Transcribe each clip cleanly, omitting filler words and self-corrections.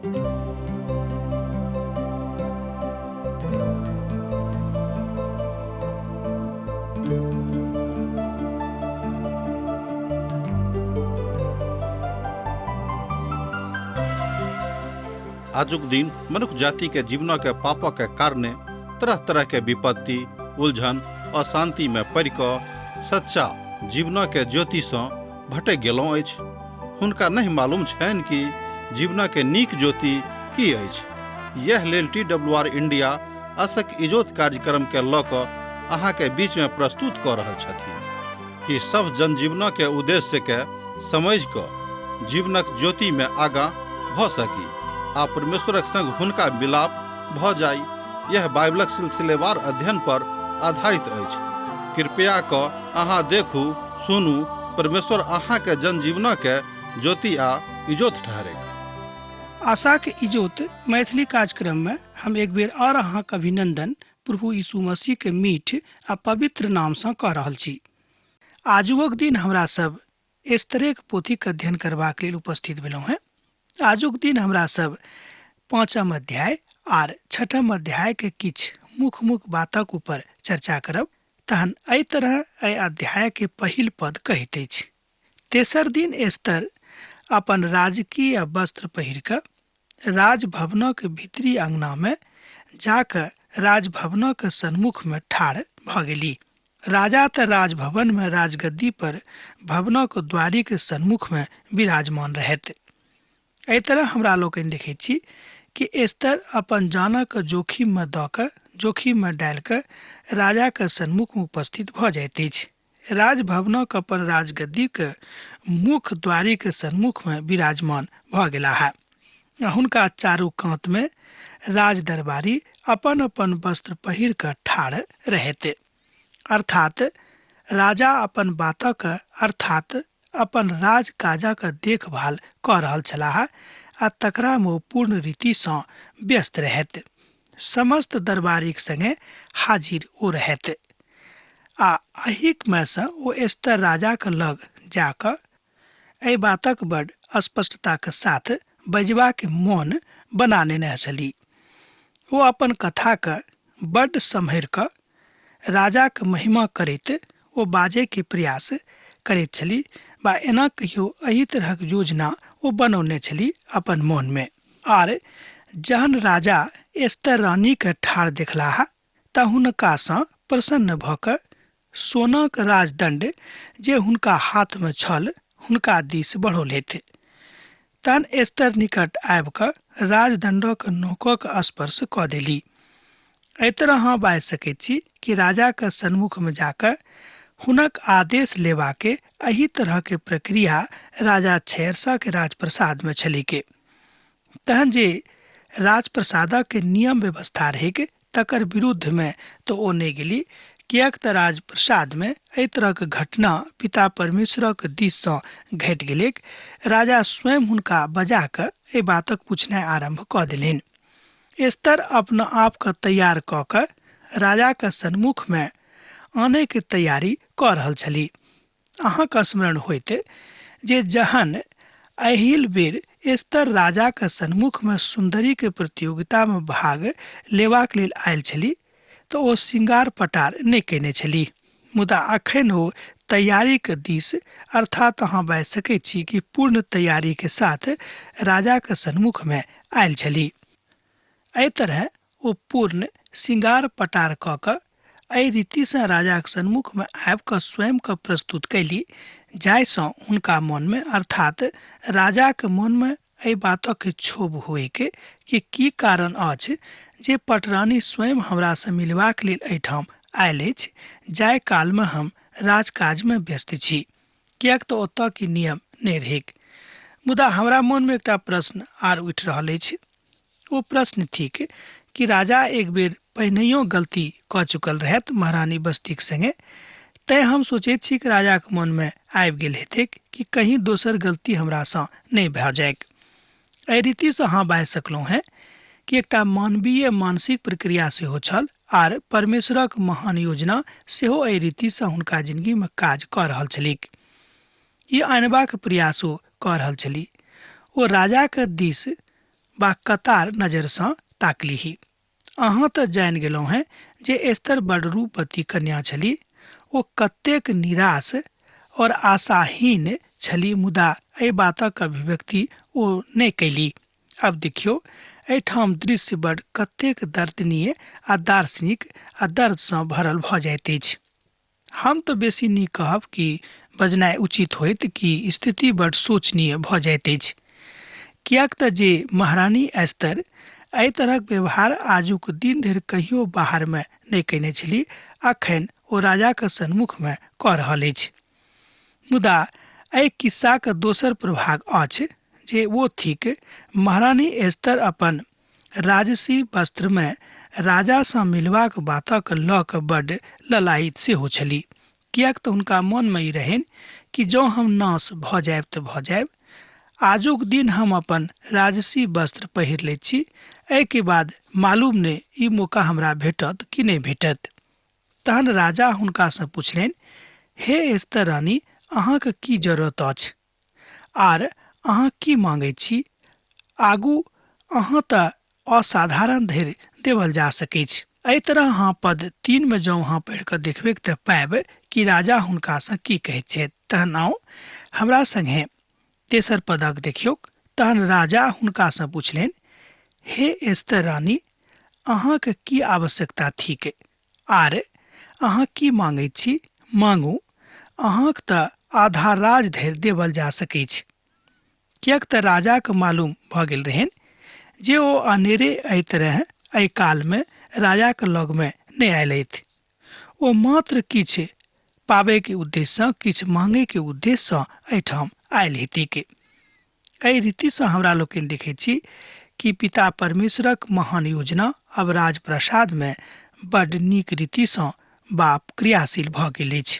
आजुक दिन मनुष्य जाति के जीवन के पाप के कारणे तरह तरह के विपत्ति, उलझन, अशांति में पड़ कऽ सच्चा जीवन के ज्योति सँ भटक गेलहुँ अछि। हुनका नहीं मालूम छनि कि जीवन के नीक ज्योति की अछि। यह लेल TWR इंडिया असक इजोत कार्यक्रम के लऽ कऽ अहाँ के बीच में प्रस्तुत कऽ रहल छथिन कि सब जनजीवन के उद्देश्य के समझ कऽ जीवनक ज्योति में आगाँ भऽ सकी आ परमेश्वरक संग हुनका मिलाप भऽ जाय। यह बाइबलक सिलसिलेवार अध्ययन पर आधारित अछि। कृपया कऽ अहाँ देखू, सुनू, परमेश्वर अहाँ के जनजीवन के ज्योति आ इजोत ठहरेक। आशा के इजोत मैथिली कार्यक्रम में हम एक बेर और अहाँ के अभिनंदन प्रभु यीशु मसीह के मीठ आ पवित्र नाम से कऽ रहल छी। आजुक दिन हमरा सब इस तरह के पोथी के अध्ययन करबाक लेल उपस्थित भेलहुँ हैं। आजुक दिन हमरा सब 5म अध्याय आर 6म अध्याय के किछ मुख्य बातक ऊपर चर्चा करब। तहन एहि तरह एहि अध्याय के पहिल पद कहैत अछि, तेसर दिन एस्तर अपन राजकीय वस्त्र पहिर कऽ राजभवनक भीतरी अंगना में जाकर राजभवनक सन्मुख में ठाढ़ भऽ गेली। राजा तऽ राजभवन में राजगद्दी पर भवनक द्वारी के सन्मुख में विराजमान रहैत। एहि तरह हमरा लोकनि देखैत छी कि एस्तर अपन जानक जोखिम में दऽ कऽ जोखिम में डालि कऽ राजा के सन्मुख में उपस्थित भऽ जाइत अछि। राजभवनक अपन राजगद्दी के मुख्य द्वारी के सन्मुख में विराजमान भऽ गेलाह है। हुनका चारू कांत में राज दरबारी अपन अपन वस्त्र पहिर कऽ ठाढ़ रहैत, अर्थात राजा अपन बातक अर्थात अपन राज काजक देखभाल कऽ रहल छलाह आ तकरा में पूर्ण रीति सँ व्यस्त रहैत। समस्त दरबारीक संगे हाजिर ओ रहैत आ एहिक में सँ ओ एस्तर राजा के लग जाकऽ एहि बातक बड़ स्पष्टता के साथ बजबा के मोन बना लेने छलीह। ओ अपन कथा के बड़ सम्हरि कऽ राजा के महिमा करैत ओ बाजे के प्रयास करैत छली, बा एना कहियो एहि तरहक योजना ओ बनौने छली अपन मोन में। आर जहन राजा एस्तर रानी के ठाढ़ देखलाह तऽ हुनका सँ प्रसन्न भऽ कऽ सोनाक राजदंड जे हुनका हाथ में छल हुनका दिस बढ़ौलथि। तहन एस्तर निकट आबि कऽ राजदंडक नोकक स्पर्श कऽ देली। एहि तरह अहाँ बाजि सकैत छी कि राजा के सन्मुख में जाकर हुनक आदेश लेवा के एही तरह के प्रक्रिया राजा छैरसा के राजप्रसाद में छली के। तहन जे राजप्रसादक के नियम व्यवस्था रहेके तकर विरुद्ध में तो ओ नहीं गेली, कियाक तऽ राजप्रसाद में एहि तरह के घटना पिता परमेश्वरक दिस सँ घटि गेलेक। राजा स्वयं हुनका बजा कऽ एहि बातक पूछनाइ आरंभ कऽ देलनि। एस्तर अपना आप के तैयार कऽ कऽ राजा के सन्मुख में आने के तैयारी कऽ रहल छली। अहाँ के स्मरण होइत जे जहन एहिल बेर एस्तर राजा के सन्मुख में सुंदरी के प्रतियोगिता में भाग लेबाक लेल आयल छली तऽ ओ श्रृंगार पटार नहि केने छली, मुदा अखन ओ तैयारी के दिस अर्थात अहाँ बाजि सकैत छी कि पूर्ण तैयारी के साथ राजा के सन्मुख में आयल छली। एहि तरह ओ पूर्ण श्रृंगार पटार कऽ कऽ एहि रीति सँ राजा के सन्मुख में आबि कऽ स्वयं के प्रस्तुत कैली, जाहि सँ हुनका मन में अर्थात राजा के मन में एहि बातक के क्षोभ हुए के कि की कारण अछि जे पटरानी स्वयं हमरा से मिलबाक लेल एहिठाम आयल अछि, जाहि काल में हम राजकाज में व्यस्त छी, कियाक तऽ ओतऽ के नियम नहि रहेक। मुदा हमरा मन में एकटा प्रश्न आर उठि रहल अछि। ओ प्रश्न थिक कि राजा एक बेर पहिनहियो गलती कऽ चुकल रहैत महारानी बस्तीक संगे, तैं हम सोचैत छी कि राजा के मन में आबि गेल हेतैक कि कहीं दोसर गलती हमरा सँ नहि भऽ जायक। एहि रीति सँ अहाँ बाजि सकलहुँ हैं कि एकटा मानवीय मानसिक प्रक्रिया सेहो छल आर परमेश्वरक महान योजना सेहो एहि रीति सँ हुनका जिंदगी में काज कऽ रहल छलीक। ई आनबाक प्रयासो कऽ रहल छली। ओ राजा के दिस बा कतार नजर सँ ताकलीही। अहाँ तऽ जानि गेलहुँ हैं जे एस्तर बड़ रूपवती कन्या छली। ओ कतेक निराश और आशाहीन छली, मुदा एहि बातक अभिव्यक्ति ओ नहि कैली। अब देखियो, एहिठाम दृश्य बड़ कतेक दर्दनीय आ दार्शनिक आ दर्द सँ भरल भऽ जाइत अछि। हम तऽ बेसी नीक कहब कि बजनाइ उचित होइत कि स्थिति बड़ शोचनीय भऽ जाइत अछि। किएक तऽ जे महारानी एस्तर एहि तरहक व्यवहार आजुक दिन धरि कहियो बाहरमे नहि कयने छली, अखन ओ राजाक सन्मुखमे कऽ रहल अछि। मुदा एहि किस्साक दोसर प्रभाग अछि जे वो थिक महारानी एस्तर अपन राजसी वस्त्रमे राजा सँ मिलबाक बातक लऽ कऽ बड्ड ललायित सेहो छली। किएक तऽ हुनका मोनमे ई रहनि कि जँ हम नाश भऽ जायब तऽ भऽ जायब। आजुक दिन हम अपन राजसी वस्त्र पहिर लैत छी, एहिके बाद मालूम नहि ई मौका हमरा भेटत कि नहि भेटत। तहन राजा हुनका सँ पुछलनि, हे एस्तर रानी, अहाँके की जरूरत अछि आर अहाँ की मांगैत छी? आगू अहाँ तऽ असाधारण धैर्य देवल जा सकैत छै। एहि तरह अहाँ पद 3 में जँ अहाँ पढ़ि कऽ देखबै तऽ पायब कि राजा हुनका सँ की कहैत छथि। तहन आउ हमरा संगे तेसर पदक देखियौ। तहन राजा हुनका सँ पुछलनि, हे एस्तर रानी, अहाँके की आवश्यकता थिक आर अहाँ की मांगैत छी? मांगू, अहाँक तऽ आधा राज धरि देवल जा सकैत छै। किएक तऽ राजाके मालूम भऽ गेल रहनि जे ओ अनेरे एहि तरह एहि कालमे राजाके लगमे नहि अयलथि। ओ मात्र किछु पाबैके उद्देश्यसँ, किछु मांगैके उद्देश्यसँ एहिठाम आयल हेतिक। एहि रीतिसँ हमरा लोकनि देखैत छी कि पिता परमेश्वरक महान योजना अब राजप्रसादमे बड्ड नीक रीतिसँ बाप क्रियाशील भऽ गेल अछि।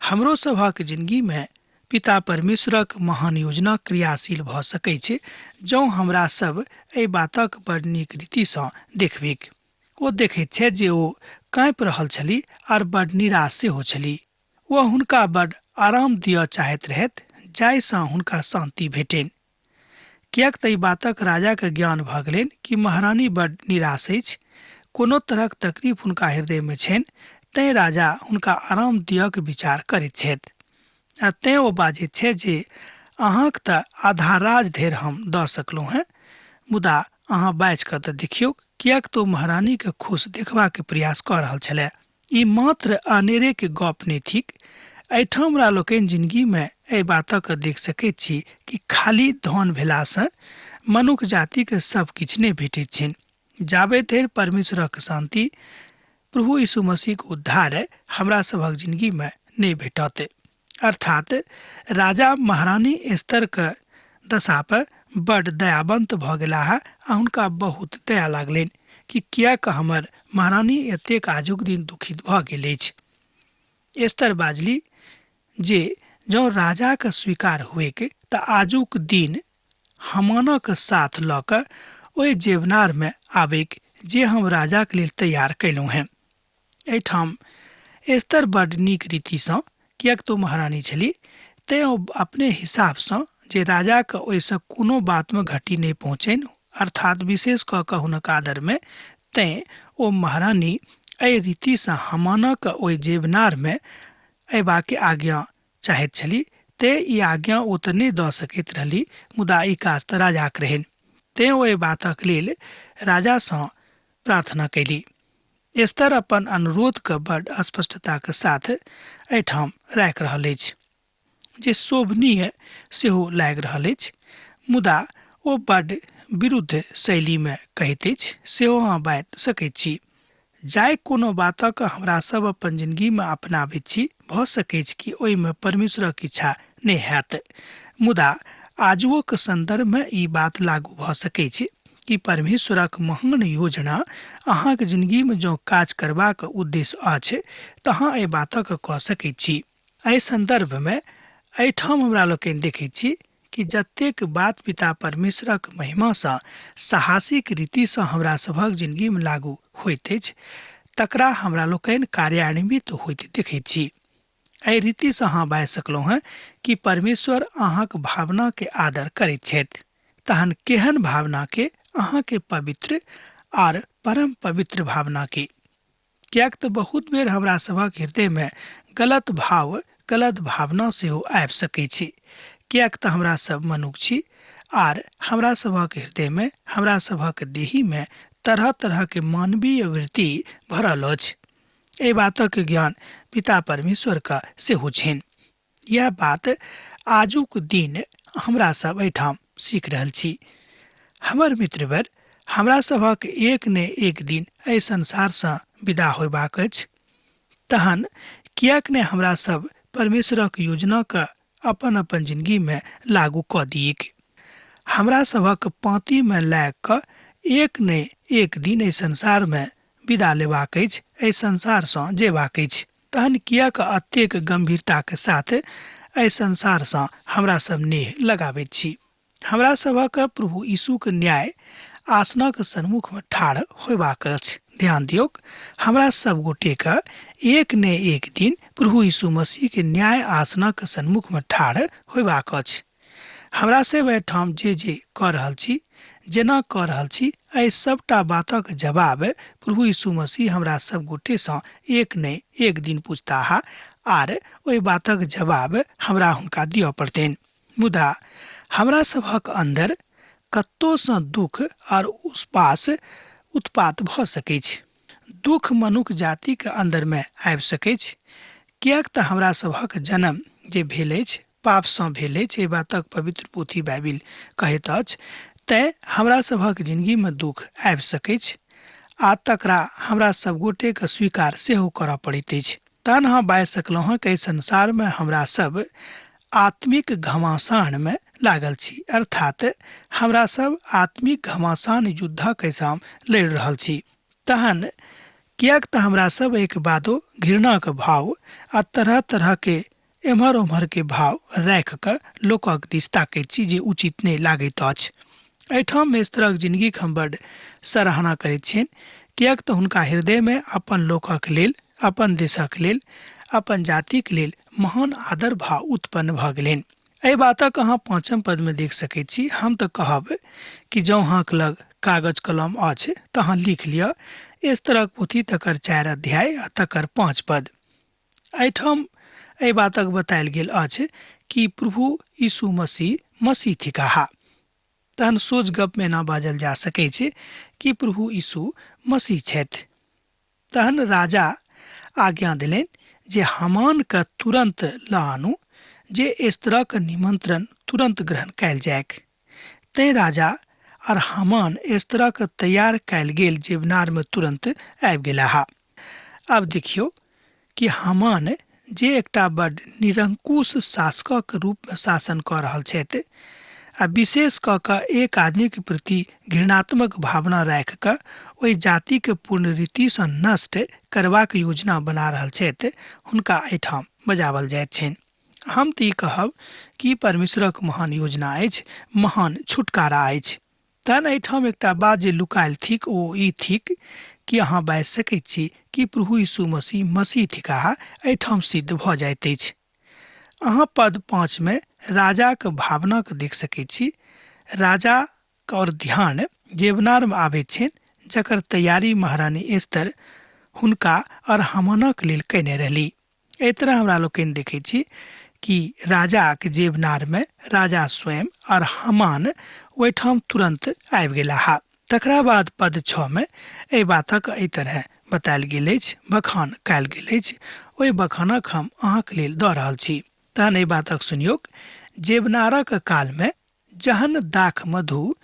हमरो सभक जिन्दगीमे पिता परमेश्वरक महान योजना क्रियाशील भऽ सकैत छै जँ हमरा सब एहि बातक बड़ नीक रीतिसँ देखबिक। ओ देखैत छै जे ओ काँपि रहल छली आर बड़ निराश सेहो छली। ओ हुनका बड़ आराम दिअ चाहैत रहथि जाहिसँ हुनका शांति भेटनि। किएक तऽ ई बातक राजाके ज्ञान भऽ गेलनि कि महारानी बड़ निराश अछि, कोनो तरहक तकलीफ हुनका हृदयमे छनि, तैँ राजा हुनका आराम दिअक विचार करैत छथि। आ तैँ ओ बाजैत छै जे अहाँक तऽ आधा राज धरि हम दऽ सकलहुँ हैं, मुदा अहाँ बाजि कऽ तऽ देखियौ। किएक तो महारानीके खुश देखबाके प्रयास कऽ रहल छलै। ई मात्र अनेरेके गप नहि थिक। एहिठाम हमरा लोकनि जिन्दगीमे एहि बातक देख सकैत छी कि खाली धन भेलासँ मनुख जातिके सब किछु नहि भेटैत छनि। जाबे धरि परमेश्वरक शांति, प्रभु यीशु मसीहके उद्धार हमरा सभक जिन्दगीमे नहि भेटत। अर्थात राजा महारानी एस्तरके दशा पर बड्ड दयावंत भऽ गेलाह आ हुनका बहुत दया लागलनि कि किएक हमर महारानी एतेक आजुक दिन दुखित भऽ गेल अछि। एस्तर बाजली जे जँ राजाके स्वीकार होइक तऽ आजुक दिन हमानक साथ लऽ कऽ ओहि जेवनारमे आबैक जे हम राजाके लेल तैयार कयलहुँ हैं। एहिठाम एस्तर बड्ड नीक रीतिसँ, किएक तो महारानी छली, तैँ ओ अपने हिसाबसँ जे राजाके ओहिसँ कोनो बातमे घटी नहि पहुँचनि, अर्थात विशेष कऽ कऽ हुनक आदरमे, तैँ ओ महारानी एहि रीतिसँ हमानक ओहि जेवनारमे अयबाके आज्ञा चाहैत छली। तैँ ई आज्ञा ओ तऽ नहि दऽ सकैत रहली, मुदा ई काज तऽ राजाक रहनि। तैँ ओ एहि बातक लेल राजासँ प्रार्थना कयली। एस्तर अपन अनुरोधके बड्ड स्पष्टताके साथ एहिठाम राखि रहल अछि, जे शोभनीय सेहो लागि रहल अछि, मुदा ओ बड्ड विरुद्ध शैलीमे कहैत अछि, सेहो अहाँ बाजि सकैत छी। जाहि कोनो बातक हमरा सब अपन जिन्दगीमे अपनाबैत छी, भऽ सकैत छै कि ओहिमे परमेश्वरक इच्छा नहि हैत, मुदा आजुक संदर्भमे ई बात लागू भऽ सकैत छै कि परमेश्वरक महान योजना अहाँके जिन्दगीमे जँ काज करबाक उद्देश्य अछि तऽ अहाँ एहि बातक कऽ सकैत छी। एहि संदर्भमे एहिठाम हमरा लोकनि देखैत छी कि जतेक बात पिता परमेश्वरक महिमासँ साहसिक रीतिसँ हमरा सभक जिन्दगीमे लागू होइत अछि, तकरा हमरा लोकनि कार्यान्वित होइत देखैत छी। एहि रीतिसँ अहाँ बाजि सकलहुँ हैं कि परमेश्वर अहाँक भावनाके आदर करैत छथि। तहन केहन भावना के अहाँ के पवित्र आर परम पवित्र भावना के। कियाक तऽ बहुत बेर हमरा सभक हृदय में गलत भाव गलत भावना सेहो आबि सकै छै। कियाक तऽ हमरा सब मनुष्य छी आर हमरा सभक हृदय में हमरा सभक देही में तरह तरह के मानवीय वृत्ति भरल अछि। एहि बातक ज्ञान पिता परमेश्वर का सेहो छनि। यह बात आजुक दिन हमरा सब एहिठाम सीख रहल छी। हमर मित्रवर, हमरा सभक एक ने एक दिन एहि संसार से विदा होयबाक अछि। तहन कियाक ने हमरा सब परमेश्वरक योजना का अपन अपन जिंदगी में लागू कऽ दियेक। हमरा सभक पाँति में लए कऽ एक ने एक दिन एहि संसार में विदा लेबाक अछि, एहि संसार से जेबाक अछि। तहन कियाक अतेक गंभीरता के साथ एहि संसार से हमरा सब नेह लगाबैत छी। हमरा सभक प्रभु यीशु के न्याय आसनक सन्मुख में ठाढ़ होयबाक अछि। ध्यान दियौक, हमरा सब गोटे का एक ने एक दिन प्रभु यीशु मसीह के न्याय आसनक सन्मुख में ठाढ़ होयबाक अछि। हमरा सब एहिठाम जे कऽ रहल छी, जेना कऽ रहल छी, एहि सबटा बातक जवाब प्रभु यीशु मसीह हमरा सब गोटे से एक ने एक दिन पूछताह आर ओहि बातक जवाब हमरा हुनका दिअ पड़तनि। मुदा हमरा सभक अंदर कत्तो सँ दुख और उपास उत्पात भऽ सकै छै। दुख मनुष्य जाति के अंदर में आबि सकै छै। कियाक तऽ हमरा सभक जन्म जे भेल अछि पाप सँ भेल अछि, एहि बातक पवित्र पोथी बाइबिल कहैत अछि। तैं हमरा सभक जिंदगी में दुख आबि सकै छै आ तकरा हमरा सब गोटे के स्वीकार सेहो करऽ पड़ैत अछि। तहन हम बाजि सकलहुँ हँ कि संसार में हमरा सब आत्मिक घमासान में लागल छी, अर्थात हमरा सब आत्मिक घमासान युद्धक संग लड़ि रहल छी। तहन कियाक तऽ हमरा सब एक बादो घृणा के भाव आ तरह तरह के एम्हर ओम्हर के भाव राख कऽ लोकक दिस ताकैत छी जे उचित नहि लागैत अछि। एहिठाम इस तरहक जिंदगीक हम बड्ड सराहना करैत छियनि, कियाक तऽ हुनका हृदय में अपन लोकक लेल, अपन देशक लेल, अपन जातिक लेल महान आदर भाव उत्पन्न भऽ गेलनि। एहि बातक अहाँ 5 पद में देख सकैत छी। हम तऽ कहब कि जँ अहाँक लग कागज कलम अछि तऽ अहाँ लिख लिअ इस तरहक पोथी तकर 4 अध्याय आ तकर 5 पद। एहिठाम एहि बातक बतायल गेल अछि कि प्रभु यीशु मसीह थिकाह। तहन सोच गप में ना बाजल जा सकै छै कि प्रभु यीशु मसीह छथि। तहन राजा आज्ञा दिलनि जे हामान के तुरंत लऽ आनू, जे इस तरह के निमंत्रण तुरंत ग्रहण कैल जायक। तैं राजा और हामान इस तरह के तैयार कैल गेल जेवनार में तुरंत आबि गेलाह। अब देखियो कि हामान जे एकटा बड़ निरंकुश शासकक रूप में शासन कऽ रहल छथि आ विशेष कऽ कऽ एक आदमी के प्रति घृणात्मक भावना राख कऽ ओहि जाति के पूर्ण रीति सँ नष्ट करबाक योजना बना रहल छथि, हुनका एहिठाम बजावल जाइत छनि। हम तऽ ई कहब कि परमेश्वरक महान योजना अछि, महान छुटकारा अछि। तहन एहिठाम एकटा बात जे लुकायल थिक ओ ई थिक कि अहाँ बाजि सकैत छी कि प्रभु यीशु मसीह थिकाह एहिठाम सिद्ध भऽ जाइत अछि। अहाँ पद 5 में राजा के भावना के देख सकैत छी। राजा और ध्यान जेवनार में आबैत छनि, जकर तैयारी महारानी एस्तर हुनका और हामानक लेल कयने रहली। एहि तरह हमरा लोकनि देखैत छी कि राजा के जेवनार में राजा स्वयं और हामान ओहिठाम तुरंत आबि गेलाह। तकरा बाद पद 6 में एहि बातक एहि तरह बतायल गेल अछि, बखान कयल गेल अछि। ओहि बखानक हम अहाँक लेल दऽ रहल छी। तहन एहि बातक सुनियौक। जेवनारक काल में जहन दाख मधु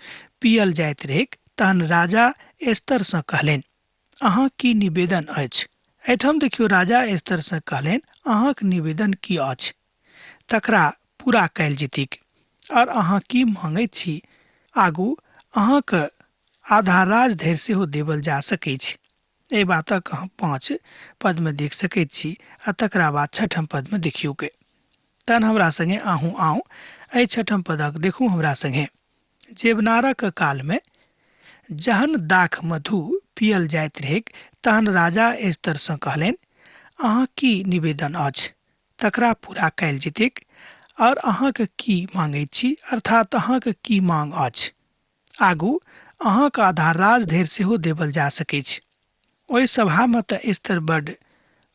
पियल जाइत रहैक, तहन राजा एस्तर सँ कहलनि, अहाँ की निवेदन अछि? एहिठाम देखियौ, राजा एस्तर सँ कहलनि, अहाँक निवेदन की अछि? तकरा पूरा कयल जेतिक। और अहाँ की मांगैत छी? आगू अहाँक आधा राज धरि सेहो देवल जा सकै छै। एहि बातक अहाँ 5 पद में देख सकैत छी आ तकरा बाद 6 पद में देखियौ के। तहन हमरा संगे आउ एहि 6 पदक देखू हमरा संगे। जेवनारक काल में जहन दाख मधु पियल जाइत रहैक, तहन राजा एस्तर सँ कहलनि, अहाँ की निवेदन अछि? तकरा पूरा कयल जेतिक। और अहाँके की मांगैत छी, अर्थात अहाँके की मांग अछि। आगू अहाँके आधार राज धैर्य सेहो देवल जा सकैत छै। ओहि सभामे तऽ एस्तर बड्ड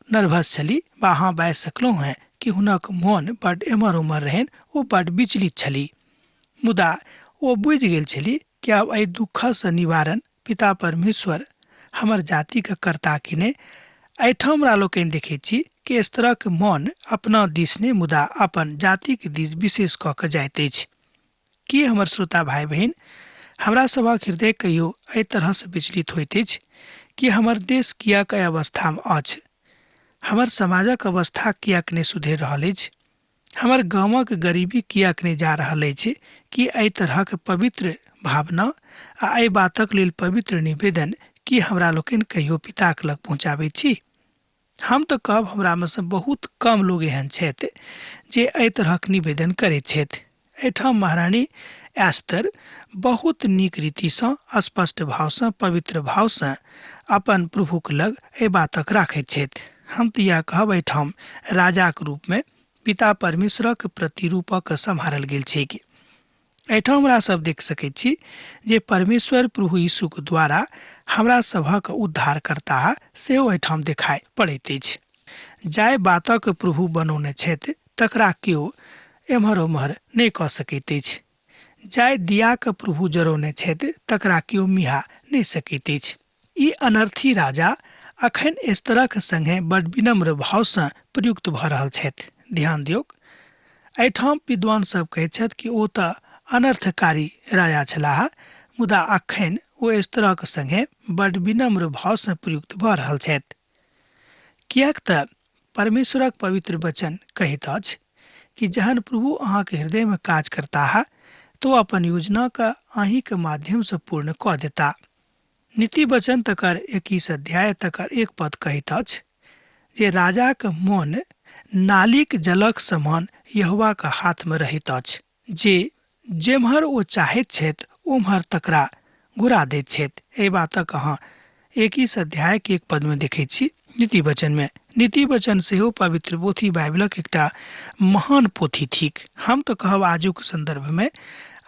नर्वस छली, बा अहाँ बाजि सकलहुँ हेँ कि हुनक मोन बड्ड एम्हर उम्हर रहनि, ओ बड्ड विचलित छली। मुदा ओ बुझि गेल छली कि आब एहि दुःखसँ निवारण पिता परमेश्वर हमर जातिके करता कि नहि। एहिठाम हमरा लोकनि देखैत छी कि एस्तरक मोन अपना दिस नहि, मुदा अपन जातिके दिस विशेष कऽ कऽ जाइत अछि। की हमर श्रोता भाई बहिन, हमरा सभक हृदय कहियो एहि तरहसँ विचलित होइत अछि कि हमर देश किएक एहि अवस्थामे अछि, हमर समाजक अवस्था किएक नहि सुधरि रहल अछि, हमर गामक गरीबी किएक नहि जा रहल अछि। कि एहि तरहक पवित्र भावना आ एहि बातक लेल पवित्र निवेदन की हमरा लोकनि कहियो पिताक लग पहुँचाबैत छी। हम तऽ कहब हमरामे सँ बहुत कम लोग एहन छथि जे एहि तरहक निवेदन करैत छथि। एहिठाम महारानी एस्तर बहुत नीक रीतिसँ, स्पष्ट भावसँ, पवित्र भावसँ अपन प्रभुक लग एहि बातक राखैत छथि। हम तऽ इएह कहब, एहिठाम राजाक रूपमे पिता परमेश्वरक प्रतिरूपक सम्हारल गेल छै। कि एहिठाम हमरा सब देख सकैत छी जे परमेश्वर प्रभु यीशुक द्वारा हमरा सभक उद्धारकर्ता सेहो एहिठाम देखाइ पड़ैत अछि। जाहि बातक प्रभु बनौने छथि तकरा केओ एम्हर ओम्हर नहि कऽ सकैत अछि। जाहि दियाक प्रभु जरौने छथि तकरा केओ मिहा नहि सकैत अछि। ई अनर्थी राजा अखन एस्तरक संगे बड्ड विनम्र भावसँ प्रयुक्त भऽ रहल छथि। ध्यान दियौक, एहिठाम विद्वान सब कहैत छथि कि ओ तऽ अनर्थकारी राजा छलाह, मुदा अखन ओ एस्तरक संगे बड्ड विनम्र भावसँ प्रयुक्त भऽ रहल छथि। किएक तऽ परमेश्वरक पवित्र वचन कहैत अछि कि जहन प्रभु अहाँके हृदयमे काज करता तो अपन योजनाके अहींके माध्यमसँ पूर्ण कऽ देता। नीति वचन तकर 21 अध्याय तकर 1 पद कहैत अछि जे राजाक मोन नालीक जलक समान यहोवाके हाथमे रहैत अछि, जे जेम्हर ओ चाहैत छथि ओम्हर तकरा घुरा दैत छथि। एहि बातक अहाँ 21 अध्याय के 1 पदमे देखैत छी। नीति वचनमे नीति वचन सेहो पवित्र पोथी बाइबलक एकटा महान पोथी थिक। हम तऽ कहब आजुक संदर्भमे,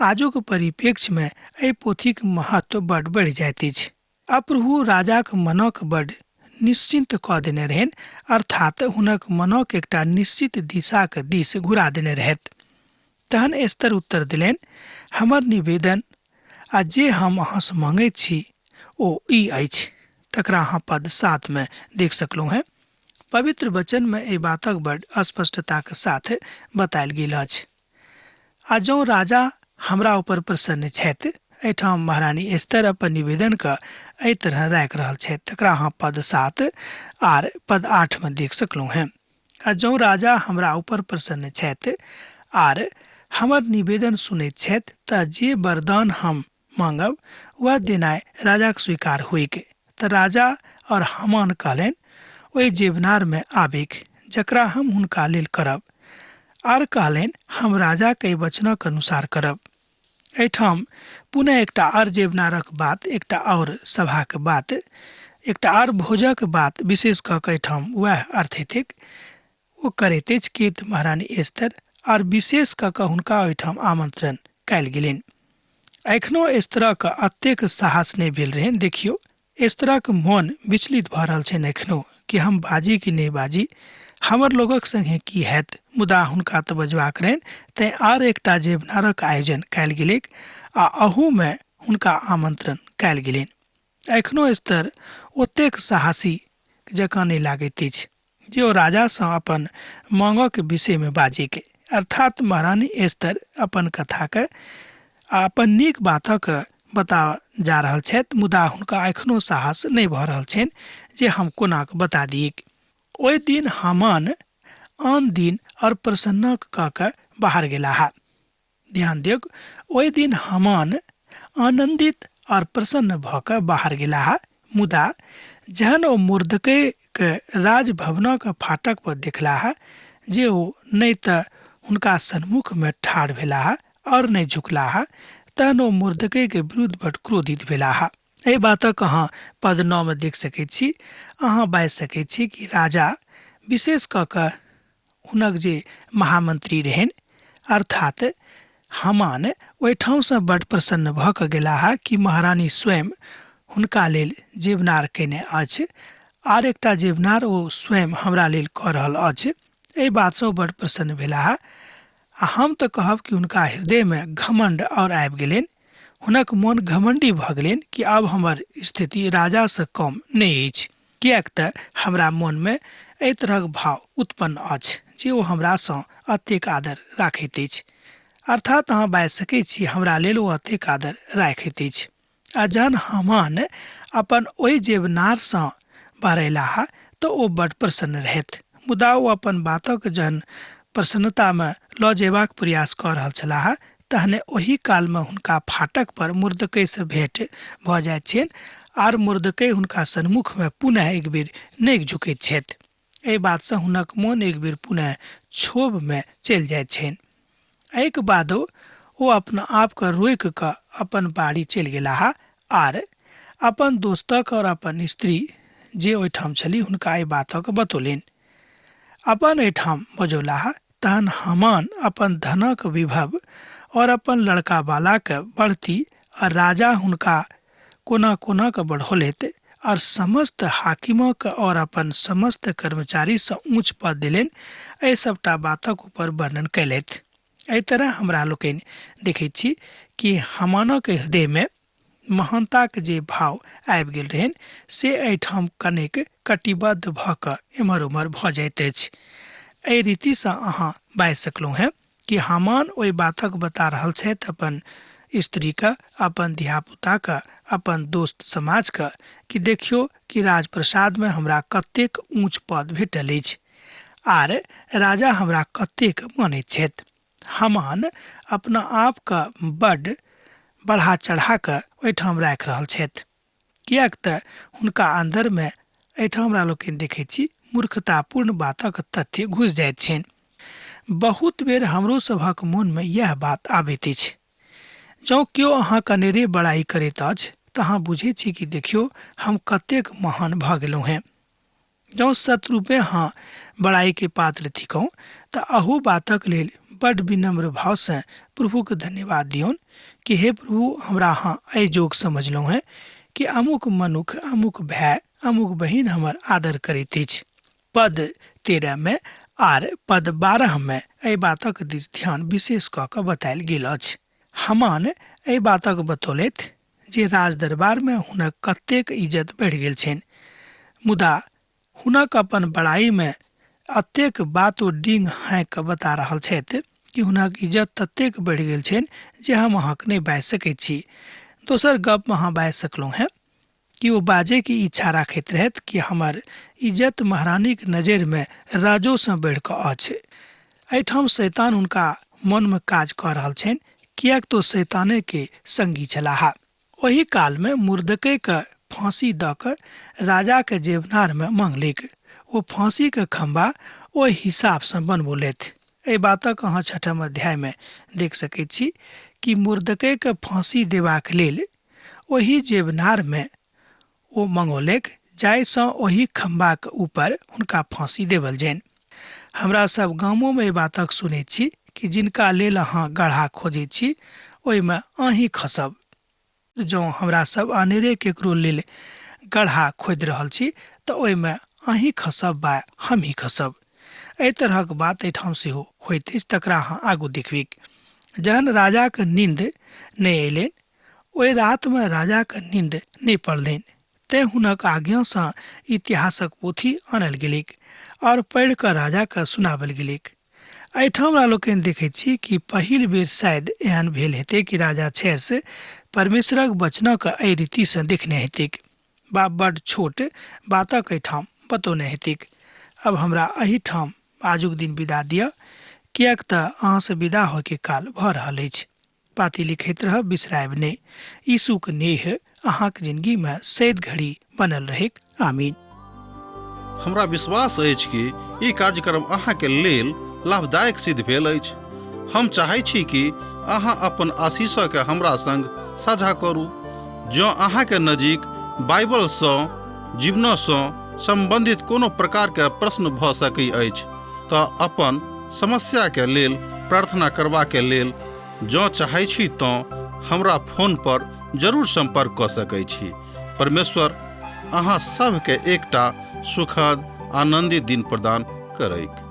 आजुक परिप्रेक्ष्यमे एहि पोथीक महत्व बड्ड बढ़ि जाइत अछि। आ प्रभु राजाक मनक बड्ड निश्चिंत कऽ देने रहनि, अर्थात हुनक मनक एकटा निश्चित दिशाके दिस घुरा देने रहथि। तहन एस्तर उत्तर दिलनि, हमर निवेदन आ जे हम अहाँसँ मांगैत छी ओ ई अछि। तकरा अहाँ पद 7 में देख सकलहुँ हैं। पवित्र वचनमे एहि बातक बड्ड स्पष्टताके साथ बतायल गेल अछि। आ जँ राजा हमरा ऊपर प्रसन्न छथि, एहिठाम महारानी एस्तर अपन निवेदनके एहि तरह राखि रहल छथि। तकरा अहाँ पद 7 आर पद 8 में देख सकलहुँ हैं। आ जँ राजा हमरा ऊपर प्रसन्न छथि आर हमर निवेदन सुनैत छथि तऽ जे वरदान हम मांगब वह देनाइ राजाक स्वीकार होइक। तऽ राजा और हामान कहलनि, ओहि जेवनारमे आबिक जकरा हम हुनका लेल करब, आर कहलनि हम राजाके वचनक अनुसार करब। एहिठाम पुनः एकटा और जेवनारक बात, एकटा और सभाक बात, एकटा और भोजक बात विशेष कऽ कऽ एहिठाम वह अर्थिक ओ करैत अछि कि महारानी एस्तर और विशेष कऽ कऽ हुनका ओहिठाम आमंत्रण कयल गेलनि। एखनो एस्तरक एतेक साहस नहि भेल रहनि। देखियौ, एस्तरक मोन विचलित भऽ रहल छनि एखनो कि हम बाजी कि नहि बाजी, हमर लोगक संगे की हैत। मुदा हुनका तऽ बजबाक रहनि, तैं आर एकटा जेवनारक आयोजन कयल गेलैक आ अहूमे हुनका आमंत्रण कयल गेलनि। एखनो एस्तर ओतेक साहसी जकाँ नहि लागैत अछि जे ओ राजासँ अपन मांगक विषयमे बाजैके, अर्थात महारानी एस्तर अपन कथाके आ अपन नीक बातक बता जा रहल छथि, मुदा हुनका एखनो साहस नहि भऽ रहल छनि जे हम कोना कऽ बता दियै। ओहि दिन हामान आन दिन और प्रसन्न कऽ कऽ बाहर गेलाह। ध्यान दियौ, ओहि दिन हामान आनंदित और प्रसन्न भऽ कऽ बाहर गेलाह, मुदा जहन ओ मुर्दकै राजभवनक फाटक पर देखलाह जे ओ नहि तऽ हुनका सन्मुखमे ठाढ़ भेलाह और नहि झुकलाह, तहन ओ मुर्दकै के विरुद्ध बड्ड क्रोधित भेलाह। एहि बातक अहाँ पद 9 में देख सकैत छी। अहाँ बाजि सकैत छी कि राजा विशेष कऽ कऽ हुनक जे महामंत्री रहनि अर्थात हामान ओहि ठाम से बड़ प्रसन्न भ क गेलाह कि महारानी स्वयं हुनका लेल जीवनार केने अछि, आर एकटा जीवनार ओ स्वयं हमरा लेल कऽ रहल अछि। एहि बात से बड़ प्रसन्न भेलाह। हम तऽ कहब कि हुनका हृदय में घमंड और आबि गेलनि। हुनक मन घमंडी भऽ गेलनि कि अब हमर स्थिति राजा से कम नहि अछि, किएक तऽ हमरा मन में एहि तरहक भाव उत्पन्न अछि जे ओ हमरा सँ अतेक आदर राखैत अछि। अर्थात अहाँ बाजि सकैत छी हमरा लेल ओ अतेक आदर राखैत अछि। आ जहन हामान अपन ओहि जेवनार सँ बहरैलाह तऽ ओ बड़ प्रसन्न रहथि। मुदा ओ अपन बातक जहन प्रसन्नता में लऽ जेबाक प्रयास कऽ रहल छलाह, तहने ओहि काल में हुनका फाटक पर मुर्दकै से भेंट भऽ जाइत छनि, आर मुर्दकै हुनका सन्मुख में पुनः एक बेर नहि झुकैत छथि। एहि बात से हुनक मोन एक बेर पुनः क्षोभ में चलि जाइत छनि। एहिके बादो ओ अपना आप के रोक कऽ अपन बाड़ी चलि गेलाह, आर अपन दोस्तक और अपन स्त्री जे ओहिठाम छली हुनका एहि बातक बतौलनि। अपन एहिठाम बजौलाह। तहन हामान अपन धनक विभव और अपन लड़का वाला के बढ़ती और राजा हुनका कोना कोना के बढ़ौलथि, और समस्त हाकिमक और अपन समस्त कर्मचारी से ऊंच पद दिलनि, एहि सबटा बातक ऊपर वर्णन कैलथि। एहि तरह हमरा लोकनि देखैत छी कि हामानक हृदय में महानताक जे भाव आबि गेल रहनि से एहिठाम कनेक कटिबद्ध भऽ कऽ एम्हर उम्हर भऽ जाइत अछि। एहि रीति से अहाँ बाजि सकलहुँ हैं कि हामान ओहि बातक बता रहल छथि अपन स्त्री के, अपन धियापुता के, अपन दोस्त समाज के, कि देखियो कि राजप्रसाद में हमरा कतेक ऊंच पद भेटल अछि, आर राजा हमरा कतेक मानैत छथि। हामान अपना आप के बड़ बढ़ा चढ़ा कऽ ओहिठाम राखि रहल छथि, किएक तऽ हुनका अन्दर में एहिठाम हमरा लोकनि देखैत छी मूर्खतापूर्ण बातक तथ्य घुसि जाइत छनि। बहुत बेर हमरो सभक मोन में यह बात आबैत अछि। जँ केओ अहाँ कनेरे बड़ाई करैत अछि तऽ अहाँ बुझैत छी कि देखियो हम कतेक महान भऽ गेलहुँ हैं। जँ शत्रुपे अहाँ बड़ाई के पात्र थिकहुँ तऽ अहू बातक लेल बड़ विनम्र भाव से प्रभु के धन्यवाद दियौन कि हे प्रभु, हमरा अहाँ एहि जोग समझलहुँ हैं कि अमुक मनुख, अमुक भाई, अमुक बहिन हमर आदर करैत अछि। पद 13 में आर पद 12 में एहि बातक ध्यान विशेष कऽ कऽ बतायल गेल अछि। हामान एहि बातक बतौलथि जे राज दरबार में हुनक कतेक इज्जत बढ़ि गेल छनि, मुदा हुनक अपन बड़ाई में अतेक बात ओ डिंग हाँकि कऽ बता रहल छथि कि हुनक इज्जत ततेक बढ़ि गेल छनि जे हम अहाँके नहि बाजि सकैत छी। दोसर गप अहाँ बाजि सकलहुँ हैं कि ओ बाजे की इच्छा राखैत रहथि कि हमर इज्जत महारानी के नजर में राजो से बढ़ि कऽ अछि। एहिठाम शैतान हुनका मन में काज कऽ रहल छनि, किएक तो शैताने के संगी छलाह। ओहि काल में मुर्दकै के फांसी दऽ कऽ राजा के जेवनार में मांगलैक। ओ फांसी के खंबा ओहि हिसाब से बनबौलथि। एहि बातक अहाँ 6ठम अध्याय में देख सकैत छी कि मुर्दकै के फांसी देबाक लेल ओहि जेवनार में ओ मंगौलक, जाहिसँ ओहि खंबाक ऊपर हुनका फांसी देवल जाइन। हमरा सब गामों में एहि बातक सुनैत छी कि जिनका लेल अहाँ गड्ढा खोजैत छी ओहिमे अहीं खसब। जँ हमरा सब अनेरे केकरो लेल गड्ढा खोदि रहल छी तऽ ओहिमे अहीं खसब वा हमही खसब। एहि तरहक बात एहिठाम सेहो होइत अछि, तकरा अहाँ आगू देखबै। जहन राजा के नींद नहि अयलनि, ओहि रात में राजा के नींद नहि पड़लनि, तैं हुनक आज्ञा सँ इतिहासक पोथी आनल गेलैक और पढ़ि कऽ राजा के सुनावल गेलैक। एहिठाम हमरा लोकनि देखैत छी कि पहिल बेर शायद एहन भेल हेतै कि राजा छैस परमेश्वरक वचनक एहि रीति सँ देखने हेतैक, बा बड़ छोट बातक एहिठाम बतौने हेतैक। अब हमरा एहिठाम आजुक दिन विदा दिअ, किएक तऽ अहाँ से विदा होय के काल भऽ रहल अछि। पाती लिखैत रहब, बिसरायब नहि। यीशुक नेह अहाँक जिंदगी में सैद घड़ी बनल रहेक। आमीन। हमरा विश्वास अछि कि ई कार्यक्रम अहाँके लेल लाभदायक सिद्ध भेल अछि। हम चाहै छी कि अहाँ अपन आशीषके हमरा संग साझा करू। जँ अहाँके नजीक बाइबलसँ, जीवनसँ संबंधित कोनो प्रकारके प्रश्न भऽ सकैत अछि तऽ अपन समस्याके लेल प्रार्थना करबा के लेल जँ चाहै छी तऽ हमरा फोन पर जरूर संपर्क कऽ सकै छी। परमेश्वर अहाँ सबके एकटा सुखद आनंदित दिन प्रदान करैक।